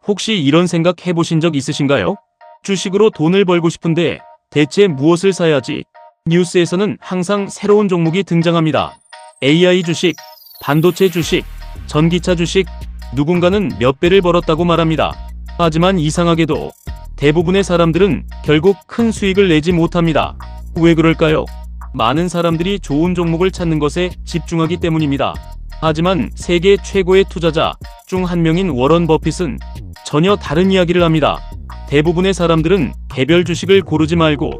혹시 이런 생각 해보신 적 있으신가요? 주식으로 돈을 벌고 싶은데 대체 무엇을 사야지? 뉴스에서는 항상 새로운 종목이 등장합니다. AI 주식, 반도체 주식, 전기차 주식, 누군가는 몇 배를 벌었다고 말합니다. 하지만 이상하게도 대부분의 사람들은 결국 큰 수익을 내지 못합니다. 왜 그럴까요? 많은 사람들이 좋은 종목을 찾는 것에 집중하기 때문입니다. 하지만 세계 최고의 투자자 중 한 명인 워런 버핏은 전혀 다른 이야기를 합니다. 대부분의 사람들은 개별 주식을 고르지 말고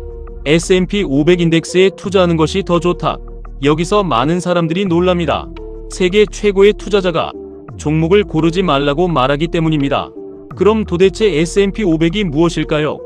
S&P 500 인덱스에 투자하는 것이 더 좋다. 여기서 많은 사람들이 놀랍니다. 세계 최고의 투자자가 종목을 고르지 말라고 말하기 때문입니다. 그럼 도대체 S&P 500이 무엇일까요?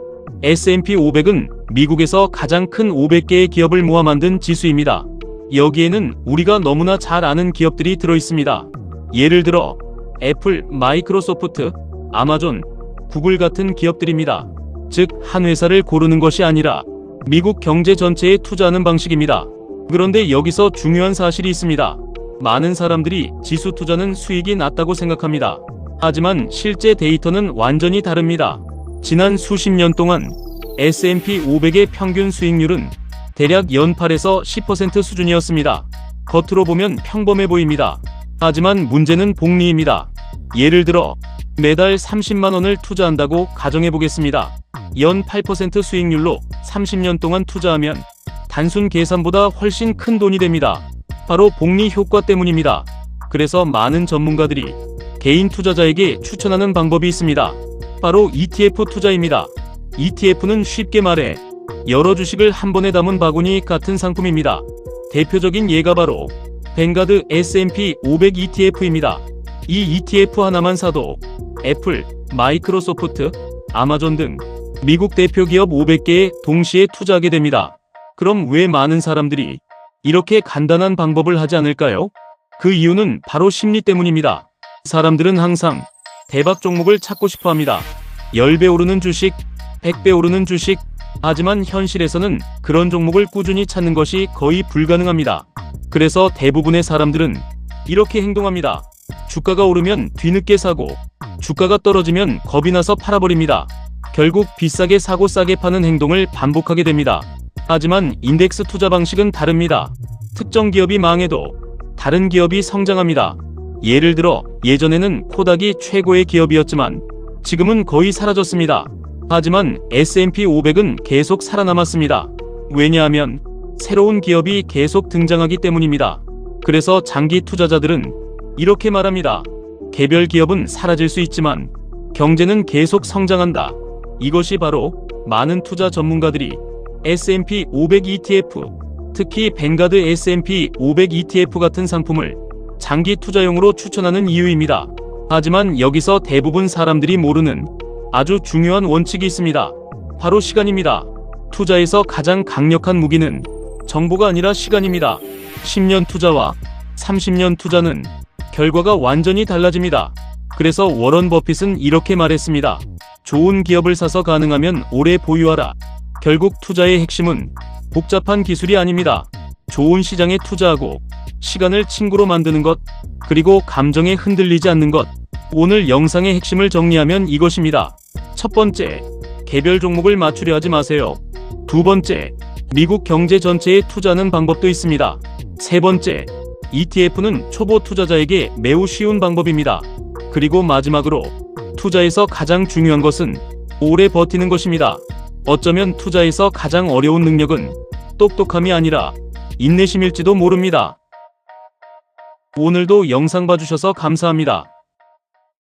S&P 500은 미국에서 가장 큰 500개의 기업을 모아 만든 지수입니다. 여기에는 우리가 너무나 잘 아는 기업들이 들어있습니다. 예를 들어 애플, 마이크로소프트, 아마존, 구글 같은 기업들입니다. 즉, 한 회사를 고르는 것이 아니라 미국 경제 전체에 투자하는 방식입니다. 그런데 여기서 중요한 사실이 있습니다. 많은 사람들이 지수 투자는 수익이 낮다고 생각합니다. 하지만 실제 데이터는 완전히 다릅니다. 지난 수십 년 동안 S&P 500의 평균 수익률은 대략 연 8에서 10% 수준이었습니다. 겉으로 보면 평범해 보입니다. 하지만 문제는 복리입니다. 예를 들어 매달 30만 원을 투자한다고 가정해 보겠습니다. 연 8% 수익률로 30년 동안 투자하면 단순 계산보다 훨씬 큰 돈이 됩니다. 바로 복리 효과 때문입니다. 그래서 많은 전문가들이 개인 투자자에게 추천하는 방법이 있습니다. 바로 ETF 투자입니다. ETF는 쉽게 말해 여러 주식을 한 번에 담은 바구니 같은 상품입니다. 대표적인 예가 바로 뱅가드 S&P 500 ETF입니다. 이 ETF 하나만 사도 애플, 마이크로소프트, 아마존 등 미국 대표 기업 500개에 동시에 투자하게 됩니다. 그럼 왜 많은 사람들이 이렇게 간단한 방법을 하지 않을까요? 그 이유는 바로 심리 때문입니다. 사람들은 항상 대박 종목을 찾고 싶어 합니다. 10배 오르는 주식, 100배 오르는 주식. 하지만 현실에서는 그런 종목을 꾸준히 찾는 것이 거의 불가능합니다. 그래서 대부분의 사람들은 이렇게 행동합니다. 주가가 오르면 뒤늦게 사고, 주가가 떨어지면 겁이 나서 팔아버립니다. 결국 비싸게 사고 싸게 파는 행동을 반복하게 됩니다. 하지만 인덱스 투자 방식은 다릅니다. 특정 기업이 망해도 다른 기업이 성장합니다. 예를 들어 예전에는 코닥이 최고의 기업이었지만 지금은 거의 사라졌습니다. 하지만 S&P 500은 계속 살아남았습니다. 왜냐하면 새로운 기업이 계속 등장하기 때문입니다. 그래서 장기 투자자들은 이렇게 말합니다. 개별 기업은 사라질 수 있지만 경제는 계속 성장한다. 이것이 바로 많은 투자 전문가들이 S&P 500 ETF, 특히 뱅가드 S&P 500 ETF 같은 상품을 장기 투자용으로 추천하는 이유입니다. 하지만 여기서 대부분 사람들이 모르는 아주 중요한 원칙이 있습니다. 바로 시간입니다. 투자에서 가장 강력한 무기는 정보가 아니라 시간입니다. 10년 투자와 30년 투자는 결과가 완전히 달라집니다. 그래서 워런 버핏은 이렇게 말했습니다. 좋은 기업을 사서 가능하면 오래 보유하라. 결국 투자의 핵심은 복잡한 기술이 아닙니다. 좋은 시장에 투자하고 시간을 친구로 만드는 것, 그리고 감정에 흔들리지 않는 것. 오늘 영상의 핵심을 정리하면 이것입니다. 첫 번째, 개별 종목을 맞추려 하지 마세요. 두 번째, 미국 경제 전체에 투자하는 방법도 있습니다. 세 번째, ETF는 초보 투자자에게 매우 쉬운 방법입니다. 그리고 마지막으로 투자에서 가장 중요한 것은 오래 버티는 것입니다. 어쩌면 투자에서 가장 어려운 능력은 똑똑함이 아니라 인내심일지도 모릅니다. 오늘도 영상 봐주셔서 감사합니다.